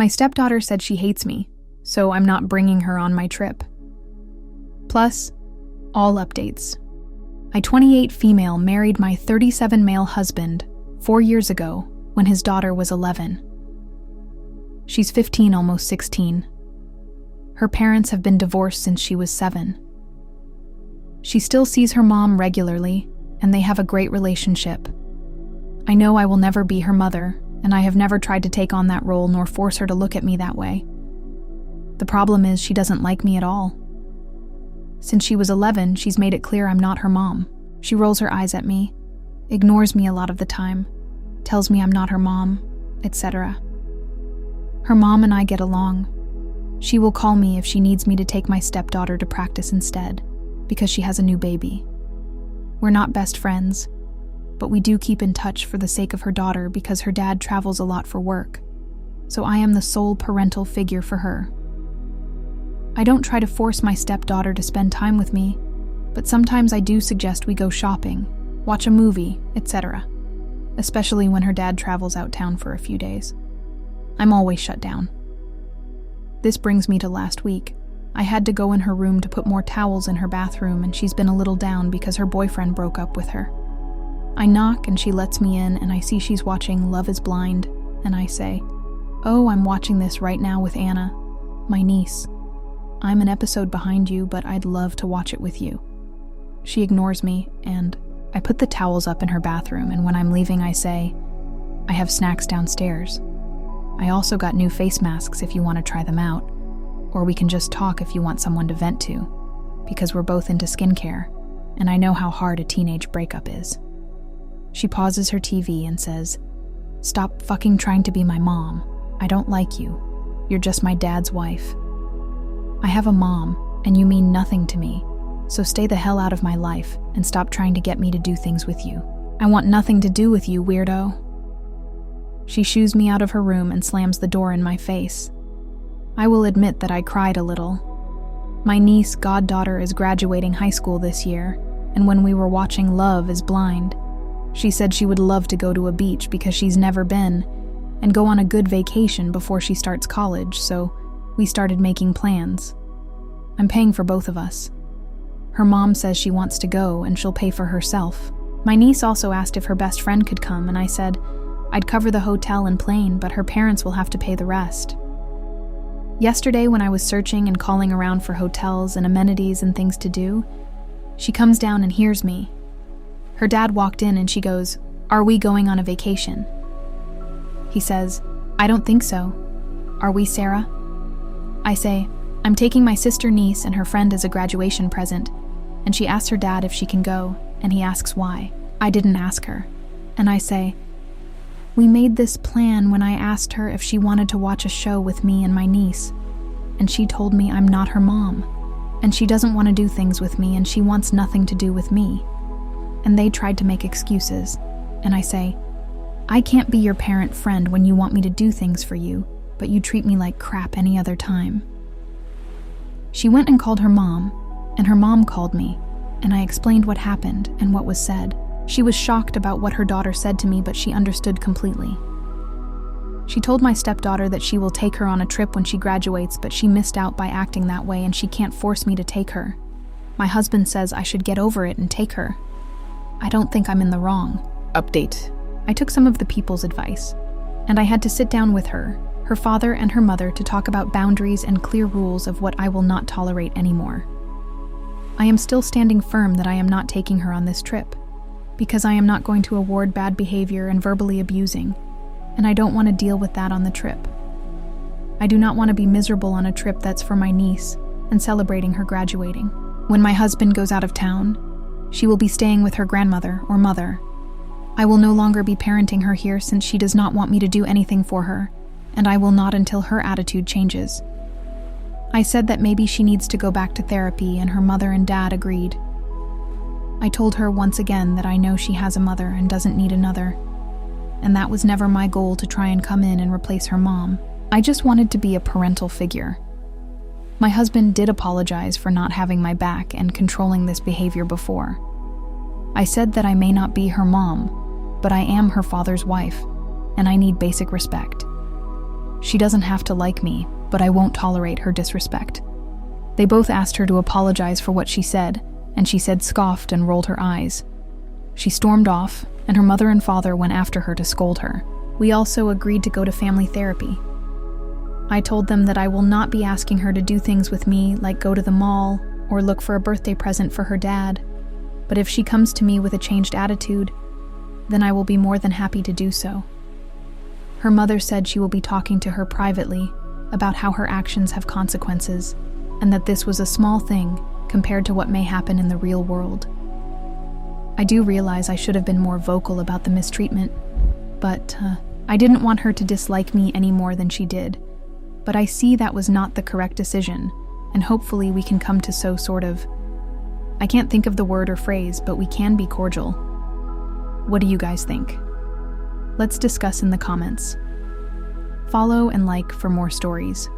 My stepdaughter said she hates me, so I'm not bringing her on my trip. Plus, all updates. A 28 female married my 37 male husband 4 years ago when his daughter was 11. She's 15, almost 16. Her parents have been divorced since she was 7. She still sees her mom regularly, and they have a great relationship. I know I will never be her mother, and I have never tried to take on that role nor force her to look at me that way. The problem is she doesn't like me at all. Since she was 11, she's made it clear I'm not her mom. She rolls her eyes at me, ignores me a lot of the time, tells me I'm not her mom, etc. Her mom and I get along. She will call me if she needs me to take my stepdaughter to practice instead, because she has a new baby. We're not best friends, but we do keep in touch for the sake of her daughter because her dad travels a lot for work, so I am the sole parental figure for her. I don't try to force my stepdaughter to spend time with me, but sometimes I do suggest we go shopping, watch a movie, etc., especially when her dad travels out town for a few days. I'm always shut down. This brings me to last week. I had to go in her room to put more towels in her bathroom, and she's been a little down because her boyfriend broke up with her. I knock and she lets me in, and I see she's watching Love is Blind, and I say, "Oh, I'm watching this right now with Anna, my niece. I'm an episode behind you, but I'd love to watch it with you." She ignores me, and I put the towels up in her bathroom, and when I'm leaving I say, "I have snacks downstairs. I also got new face masks if you want to try them out, or we can just talk if you want someone to vent to, because we're both into skincare, and I know how hard a teenage breakup is." She pauses her TV and says, "Stop fucking trying to be my mom. I don't like you. You're just my dad's wife. I have a mom, and you mean nothing to me, so stay the hell out of my life and stop trying to get me to do things with you. I want nothing to do with you, weirdo." She shoos me out of her room and slams the door in my face. I will admit that I cried a little. My niece, goddaughter, is graduating high school this year, and when we were watching Love is Blind, she said she would love to go to a beach because she's never been, and go on a good vacation before she starts college, so we started making plans. I'm paying for both of us. Her mom says she wants to go and she'll pay for herself. My niece also asked if her best friend could come, and I said I'd cover the hotel and plane, but her parents will have to pay the rest. Yesterday, when I was searching and calling around for hotels and amenities and things to do, she comes down and hears me. Her dad walked in and she goes, "Are we going on a vacation?" He says, "I don't think so. Are we, Sarah?" I say, "I'm taking my sister niece and her friend as a graduation present," and she asks her dad if she can go, and he asks why. I didn't ask her. And I say, "We made this plan when I asked her if she wanted to watch a show with me and my niece, and she told me I'm not her mom, and she doesn't want to do things with me, and she wants nothing to do with me." And they tried to make excuses, and I say, "I can't be your parent friend when you want me to do things for you, but you treat me like crap any other time." She went and called her mom, and her mom called me, and I explained what happened and what was said. She was shocked about what her daughter said to me, but she understood completely. She told my stepdaughter that she will take her on a trip when she graduates, but she missed out by acting that way, and she can't force me to take her. My husband says I should get over it and take her. I don't think I'm in the wrong. Update. I took some of the people's advice, and I had to sit down with her father and her mother to talk about boundaries and clear rules of what I will not tolerate anymore. I am still standing firm that I am not taking her on this trip, because I am not going to award bad behavior and verbally abusing, and I don't want to deal with that on the trip. I do not want to be miserable on a trip that's for my niece and celebrating her graduating. When my husband goes out of town, she will be staying with her grandmother or mother. I will no longer be parenting her here since she does not want me to do anything for her, and I will not until her attitude changes. I said that maybe she needs to go back to therapy, and her mother and dad agreed. I told her once again that I know she has a mother and doesn't need another, and that was never my goal to try and come in and replace her mom. I just wanted to be a parental figure. My husband did apologize for not having my back and controlling this behavior before. I said that I may not be her mom, but I am her father's wife, and I need basic respect. She doesn't have to like me, but I won't tolerate her disrespect. They both asked her to apologize for what she said, and she said scoffed and rolled her eyes. She stormed off, and her mother and father went after her to scold her. We also agreed to go to family therapy. I told them that I will not be asking her to do things with me like go to the mall or look for a birthday present for her dad, but if she comes to me with a changed attitude, then I will be more than happy to do so. Her mother said she will be talking to her privately about how her actions have consequences, and that this was a small thing compared to what may happen in the real world. I do realize I should have been more vocal about the mistreatment, but I didn't want her to dislike me any more than she did. But I see that was not the correct decision, and hopefully we can come to I can't think of the word or phrase, but we can be cordial. What do you guys think? Let's discuss in the comments. Follow and like for more stories.